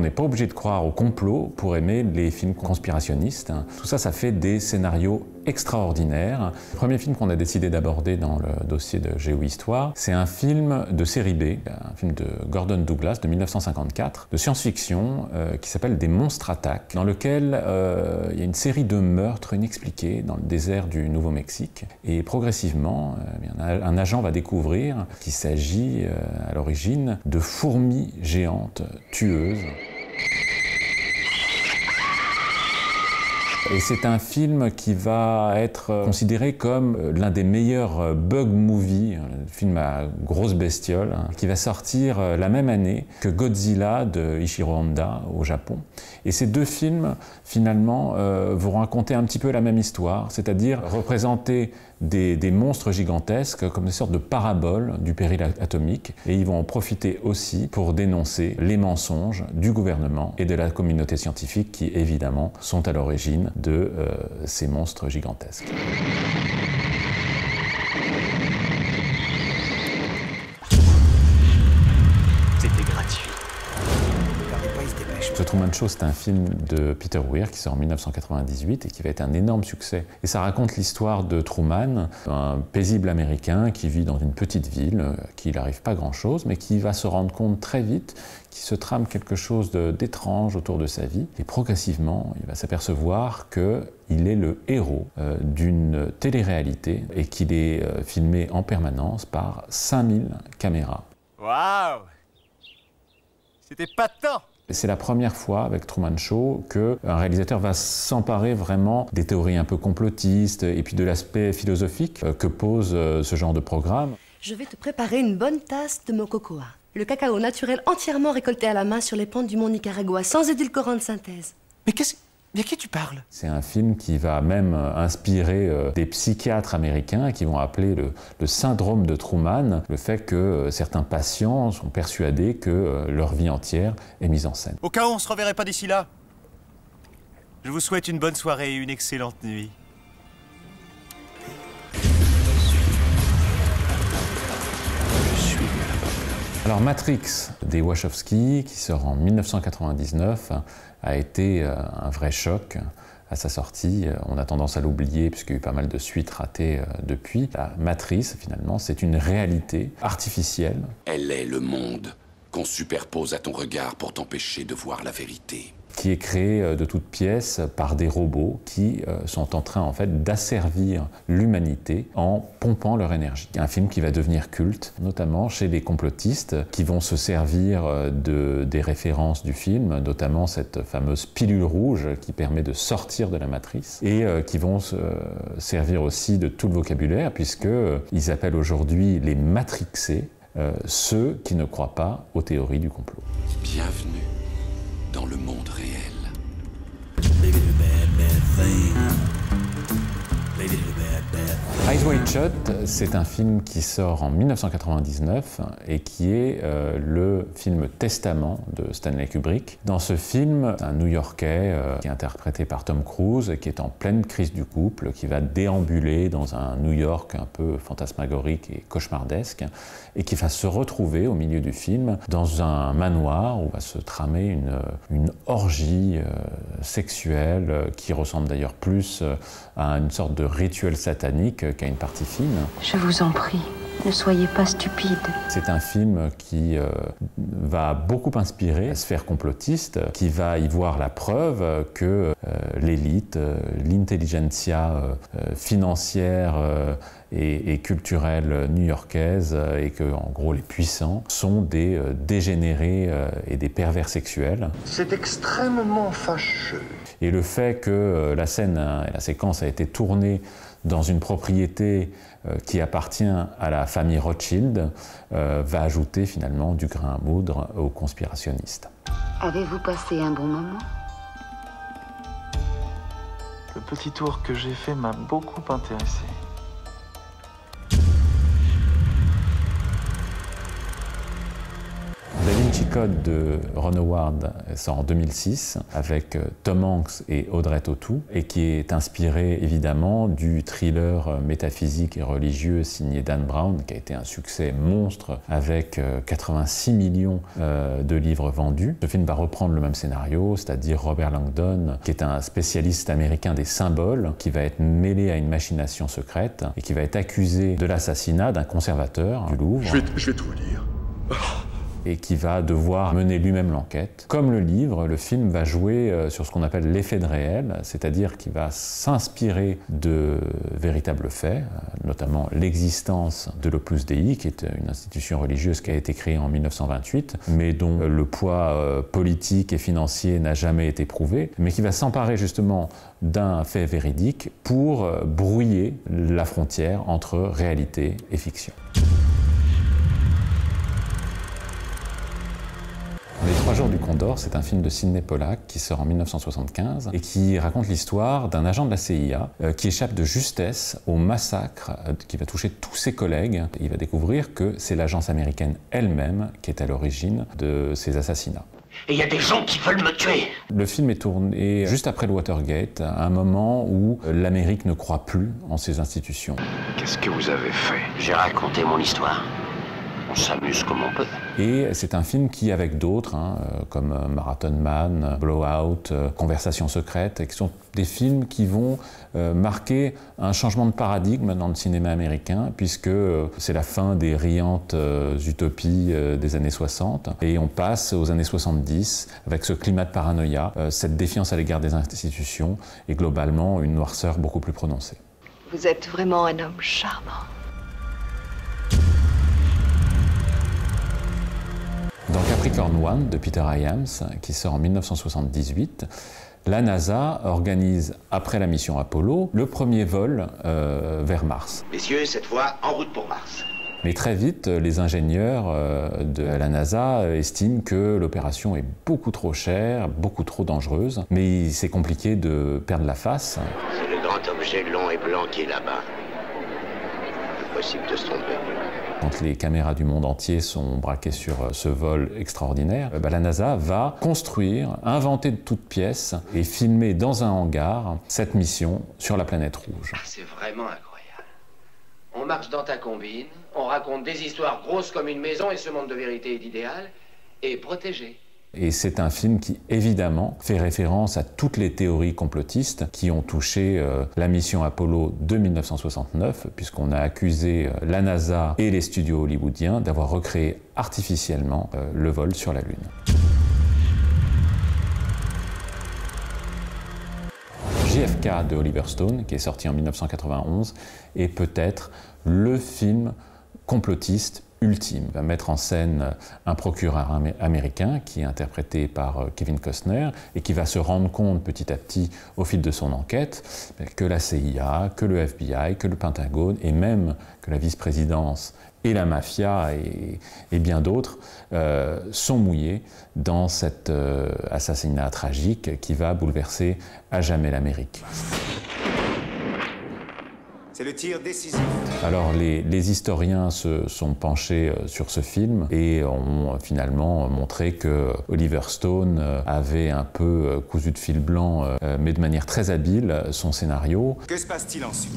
On n'est pas obligé de croire au complot pour aimer les films conspirationnistes. Tout ça, ça fait des scénarios extraordinaires. Le premier film qu'on a décidé d'aborder dans le dossier de GeoHistoire, c'est un film de série B, un film de Gordon Douglas de 1954, de science-fiction, qui s'appelle Des monstres attaquent, dans lequel il y a une série de meurtres inexpliqués dans le désert du Nouveau-Mexique. Et progressivement, un agent va découvrir qu'il s'agit à l'origine de fourmis géantes tueuses. Et c'est un film qui va être considéré comme l'un des meilleurs bug movies, un film à grosse bestiole, qui va sortir la même année que Godzilla de Ishiro Honda au Japon. Et ces deux films, finalement, vont raconter un petit peu la même histoire, c'est-à-dire représenter des monstres gigantesques comme des sortes de paraboles du péril atomique, et ils vont en profiter aussi pour dénoncer les mensonges du gouvernement et de la communauté scientifique qui, évidemment, sont à l'origine de ces monstres gigantesques. C'était gratuit. The Truman Show, c'est un film de Peter Weir qui sort en 1998 et qui va être un énorme succès. Et ça raconte l'histoire de Truman, un paisible Américain qui vit dans une petite ville, qui n'arrive pas grand-chose, mais qui va se rendre compte très vite qu'il se trame quelque chose d'étrange autour de sa vie. Et progressivement, il va s'apercevoir qu'il est le héros d'une télé-réalité et qu'il est filmé en permanence par 5000 caméras. Waouh! C'était pas de temps! C'est la première fois avec Truman Show qu'un réalisateur va s'emparer vraiment des théories un peu complotistes et puis de l'aspect philosophique que pose ce genre de programme. Je vais te préparer une bonne tasse de mococoa. Le cacao naturel entièrement récolté à la main sur les pentes du mont Nicaragua, sans édulcorant de synthèse. Mais de qui tu parles? C'est un film qui va même inspirer des psychiatres américains qui vont appeler le syndrome de Truman, le fait que certains patients sont persuadés que leur vie entière est mise en scène. Au cas où on se reverrait pas d'ici là, je vous souhaite une bonne soirée et une excellente nuit. Alors Matrix des Wachowski, qui sort en 1999, a été un vrai choc à sa sortie. On a tendance à l'oublier puisqu'il y a eu pas mal de suites ratées depuis. La matrice, finalement, c'est une réalité artificielle. Elle est le monde qu'on superpose à ton regard pour t'empêcher de voir la vérité. Qui est créée de toutes pièces par des robots qui sont en train en fait d'asservir l'humanité en pompant leur énergie. Un film qui va devenir culte, notamment chez les complotistes qui vont se servir des références du film, notamment cette fameuse pilule rouge qui permet de sortir de la matrice, et qui vont se servir aussi de tout le vocabulaire puisqu'ils appellent aujourd'hui les matrixés ceux qui ne croient pas aux théories du complot. Bienvenue dans le monde réel. Eyes Wide Shut, c'est un film qui sort en 1999 et qui est le film testament de Stanley Kubrick. Dans ce film, un New-Yorkais qui est interprété par Tom Cruise, qui est en pleine crise du couple, qui va déambuler dans un New York un peu fantasmagorique et cauchemardesque, et qui va se retrouver au milieu du film dans un manoir où va se tramer une orgie sexuelle qui ressemble d'ailleurs plus à une sorte de rituel satanique qu'à une partie fine. Je vous en prie, ne soyez pas stupide. C'est un film qui va beaucoup inspirer la sphère complotiste, qui va y voir la preuve que l'élite, l'intelligentsia financière et culturelle new-yorkaise et que, en gros, les puissants sont des dégénérés et des pervers sexuels. C'est extrêmement fâcheux. Et le fait que la scène et la séquence a été tournée dans une propriété qui appartient à la famille Rothschild va ajouter finalement du grain à moudre aux conspirationnistes. Avez-vous passé un bon moment? Le petit tour que j'ai fait m'a beaucoup intéressé. Da Vinci Code de Ron Howard sort en 2006 avec Tom Hanks et Audrey Tautou et qui est inspiré évidemment du thriller métaphysique et religieux signé Dan Brown qui a été un succès monstre avec 86 millions de livres vendus. Ce film va reprendre le même scénario, c'est-à-dire Robert Langdon, qui est un spécialiste américain des symboles, qui va être mêlé à une machination secrète et qui va être accusé de l'assassinat d'un conservateur du Louvre. Je vais tout vous dire. Et qui va devoir mener lui-même l'enquête. Comme le livre, le film va jouer sur ce qu'on appelle l'effet de réel, c'est-à-dire qu'il va s'inspirer de véritables faits, notamment l'existence de l'Opus Dei, qui est une institution religieuse qui a été créée en 1928, mais dont le poids politique et financier n'a jamais été prouvé, mais qui va s'emparer justement d'un fait véridique pour brouiller la frontière entre réalité et fiction. Les 3 jours du Condor, c'est un film de Sidney Pollack qui sort en 1975 et qui raconte l'histoire d'un agent de la CIA qui échappe de justesse au massacre qui va toucher tous ses collègues. Il va découvrir que c'est l'agence américaine elle-même qui est à l'origine de ces assassinats. Et il y a des gens qui veulent me tuer. Le film est tourné juste après le Watergate, à un moment où l'Amérique ne croit plus en ses institutions. Qu'est-ce que vous avez fait? J'ai raconté mon histoire. On s'amuse comme on peut. Et c'est un film qui, avec d'autres, comme Marathon Man, Blowout, Conversation secrète, qui sont des films qui vont marquer un changement de paradigme dans le cinéma américain, puisque c'est la fin des riantes utopies des années 60, et on passe aux années 70 avec ce climat de paranoïa, cette défiance à l'égard des institutions, et globalement une noirceur beaucoup plus prononcée. Vous êtes vraiment un homme charmant. Dans Capricorn One de Peter Hyams, qui sort en 1978, la NASA organise, après la mission Apollo, le premier vol vers Mars. Messieurs, cette fois, en route pour Mars. Mais très vite, les ingénieurs de la NASA estiment que l'opération est beaucoup trop chère, beaucoup trop dangereuse, mais c'est compliqué de perdre la face. C'est le grand objet long et blanc qui est là-bas. Impossible de se tromper. Quand les caméras du monde entier sont braquées sur ce vol extraordinaire, la NASA va construire, inventer de toutes pièces et filmer dans un hangar cette mission sur la planète rouge. C'est vraiment incroyable. On marche dans ta combine, on raconte des histoires grosses comme une maison et ce monde de vérité et d'idéal est protégé. Et c'est un film qui, évidemment, fait référence à toutes les théories complotistes qui ont touché la mission Apollo de 1969, puisqu'on a accusé la NASA et les studios hollywoodiens d'avoir recréé artificiellement le vol sur la Lune. JFK de Oliver Stone, qui est sorti en 1991, est peut-être le film complotiste ultime. Il va mettre en scène un procureur américain qui est interprété par Kevin Costner et qui va se rendre compte petit à petit au fil de son enquête que la CIA, que le FBI, que le Pentagone et même que la vice-présidence et la mafia et bien d'autres sont mouillés dans cet assassinat tragique qui va bouleverser à jamais l'Amérique. C'est le tir décisif. Alors les historiens se sont penchés sur ce film et ont finalement montré que Oliver Stone avait un peu cousu de fil blanc, mais de manière très habile, son scénario. Que se passe-t-il ensuite?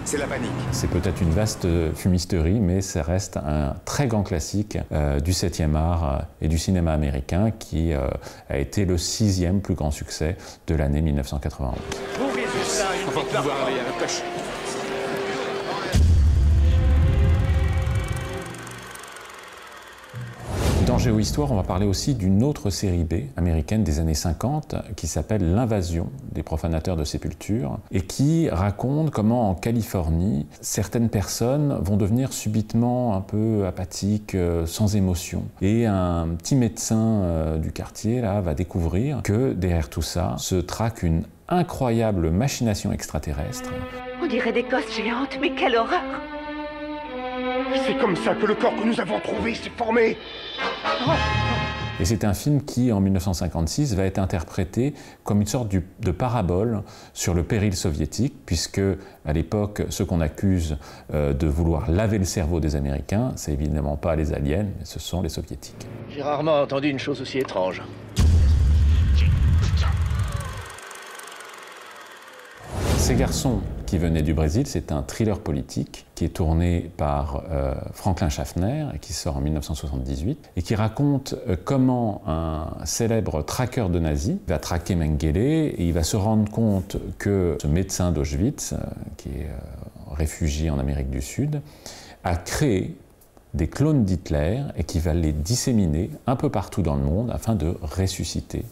C'est la panique. C'est peut-être une vaste fumisterie, mais ça reste un très grand classique du 7e art et du cinéma américain qui a été le 6e plus grand succès de l'année 1991. On va pouvoir aller à la pêche. Dans Géohistoire, on va parler aussi d'une autre série B américaine des années 50 qui s'appelle L'invasion des profanateurs de sépultures et qui raconte comment en Californie, certaines personnes vont devenir subitement un peu apathiques, sans émotion. Et un petit médecin du quartier là, va découvrir que derrière tout ça se traque une incroyable machination extraterrestre. On dirait des cosses géantes, mais quelle horreur! C'est comme ça que le corps que nous avons trouvé s'est formé. Et c'est un film qui, en 1956, va être interprété comme une sorte de parabole sur le péril soviétique, puisque, à l'époque, ceux qu'on accuse de vouloir laver le cerveau des Américains, c'est évidemment pas les aliens, mais ce sont les soviétiques. J'ai rarement entendu une chose aussi étrange. Ces garçons qui venaient du Brésil, c'est un thriller politique qui est tourné par Franklin Schaffner et qui sort en 1978 et qui raconte comment un célèbre traqueur de nazis va traquer Mengele et il va se rendre compte que ce médecin d'Auschwitz, qui est réfugié en Amérique du Sud, a créé des clones d'Hitler et qui va les disséminer un peu partout dans le monde afin de ressusciter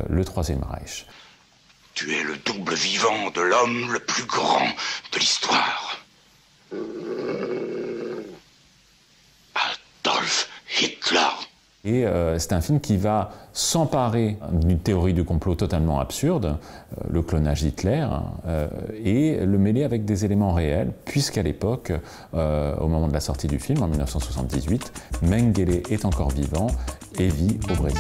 le Troisième Reich. Tu es le double vivant de l'homme le plus grand de l'histoire. Adolf Hitler. Et c'est un film qui va s'emparer d'une théorie du complot totalement absurde, le clonage d'Hitler, et le mêler avec des éléments réels, puisqu'à l'époque, au moment de la sortie du film, en 1978, Mengele est encore vivant et vit au Brésil.